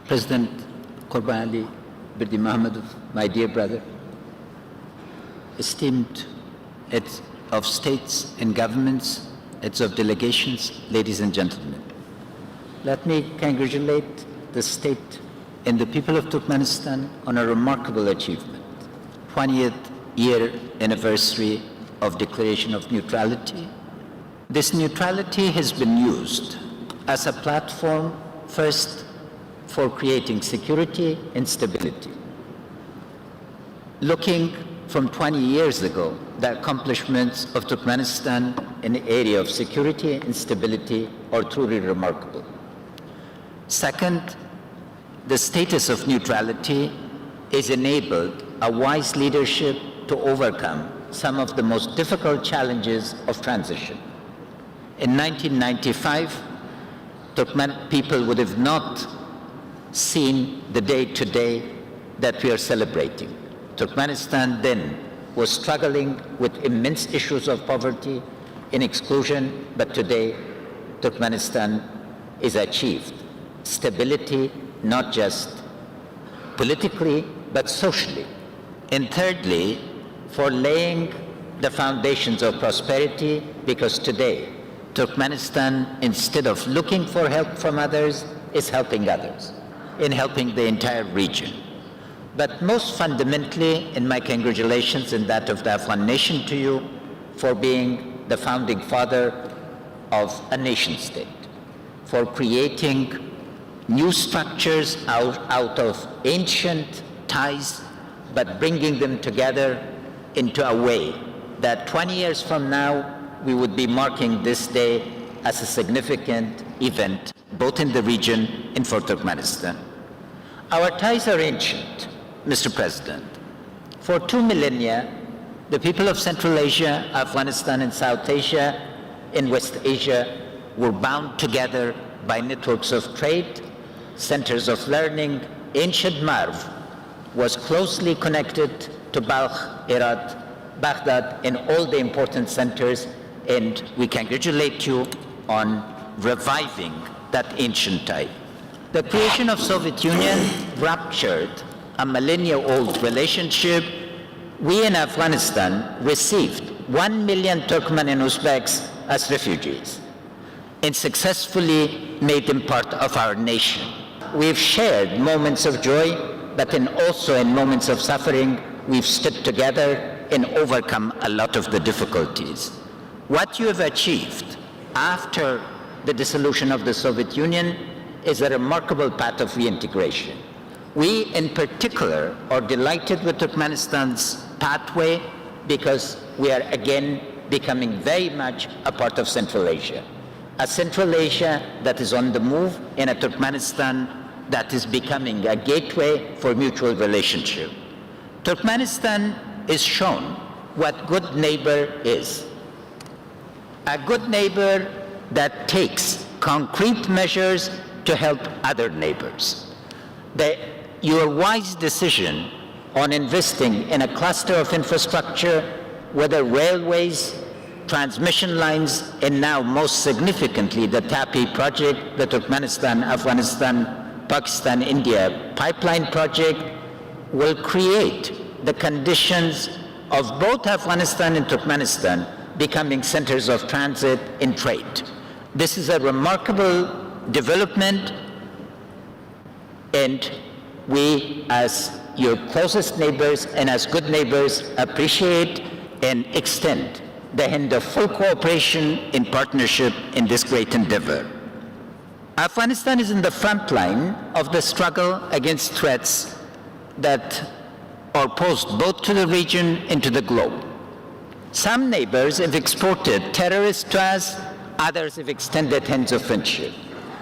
President Qurban Ali Birdi Mohammed, my dear brother, esteemed heads of states and governments, heads of delegations, ladies and gentlemen. Let me congratulate the state and the people of Turkmenistan on a remarkable achievement, 20th year anniversary of declaration of neutrality. This neutrality has been used as a platform first for creating security and stability. Looking from 20 years ago, the accomplishments of Turkmenistan in the area of security and stability are truly remarkable. Second, the status of neutrality has enabled a wise leadership to overcome some of the most difficult challenges of transition. In 1995, Turkmen people would have not seen the day today that we are celebrating. Turkmenistan then was struggling with immense issues of poverty and exclusion, but today Turkmenistan is achieved stability, not just politically, but socially. And thirdly, for laying the foundations of prosperity, because today Turkmenistan, instead of looking for help from others, is helping others, in helping the entire region. But most fundamentally, in my congratulations and that of the Afghan nation to you for being the founding father of a nation state, for creating new structures out of ancient ties, but bringing them together into a way that 20 years from now, we would be marking this day as a significant event, both in the region and for Turkmenistan. Our ties are ancient, Mr. President. For 2 millennia, the people of Central Asia, Afghanistan, and South Asia, and West Asia were bound together by networks of trade, centers of learning. Ancient Marv was closely connected to Balkh, Herat, Baghdad, and all the important centers, and we congratulate you on reviving that ancient tie. The creation of Soviet Union ruptured a millennia-old relationship. We in Afghanistan received 1 million Turkmen and Uzbeks as refugees and successfully made them part of our nation. We've shared moments of joy, but also in moments of suffering, we've stood together and overcome a lot of the difficulties. What you have achieved after the dissolution of the Soviet Union is a remarkable path of reintegration. We, in particular, are delighted with Turkmenistan's pathway because we are again becoming very much a part of Central Asia. A Central Asia that is on the move, and a Turkmenistan that is becoming a gateway for mutual relationship. Turkmenistan is shown what good neighbor is. A good neighbor that takes concrete measures to help other neighbors. Your wise decision on investing in a cluster of infrastructure, whether railways, transmission lines, and now most significantly the TAPI project, the Turkmenistan, Afghanistan, Pakistan, India pipeline project, will create the conditions of both Afghanistan and Turkmenistan becoming centers of transit and trade. This is a remarkable development, and we, as your closest neighbors and as good neighbors, appreciate and extend the hand of full cooperation and partnership in this great endeavor. Afghanistan is in the front line of the struggle against threats that are posed both to the region and to the globe. Some neighbors have exported terrorists to us, others have extended hands of friendship.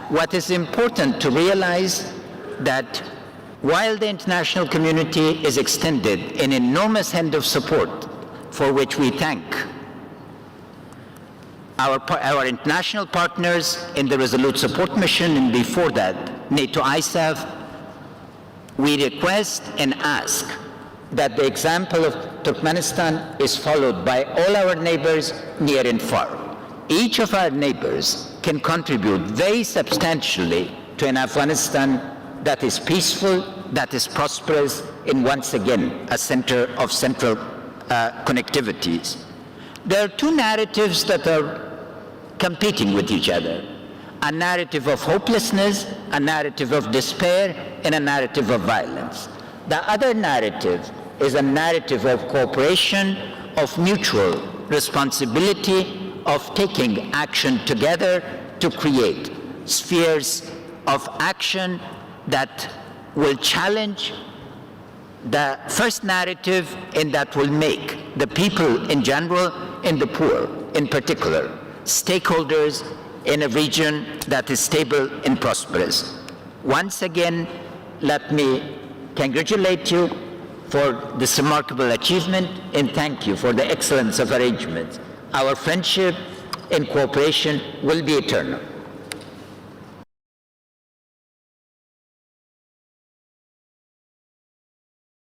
What is important to realize that while the international community is extended an enormous hand of support, for which we thank our international partners in the Resolute Support Mission, and before that, NATO ISAF, we request and ask that the example of Turkmenistan is followed by all our neighbors near and far. Each of our neighbors can contribute very substantially to an Afghanistan that is peaceful, that is prosperous, and once again a center of central connectivities. There are two narratives that are competing with each other: a narrative of hopelessness, a narrative of despair, and a narrative of violence. The other narrative is a narrative of cooperation, of mutual responsibility, of taking action together to create spheres of action that will challenge the first narrative and that will make the people in general and the poor in particular stakeholders in a region that is stable and prosperous. Once again, let me congratulate you for this remarkable achievement and thank you for the excellence of arrangements. Our friendship and cooperation will be eternal.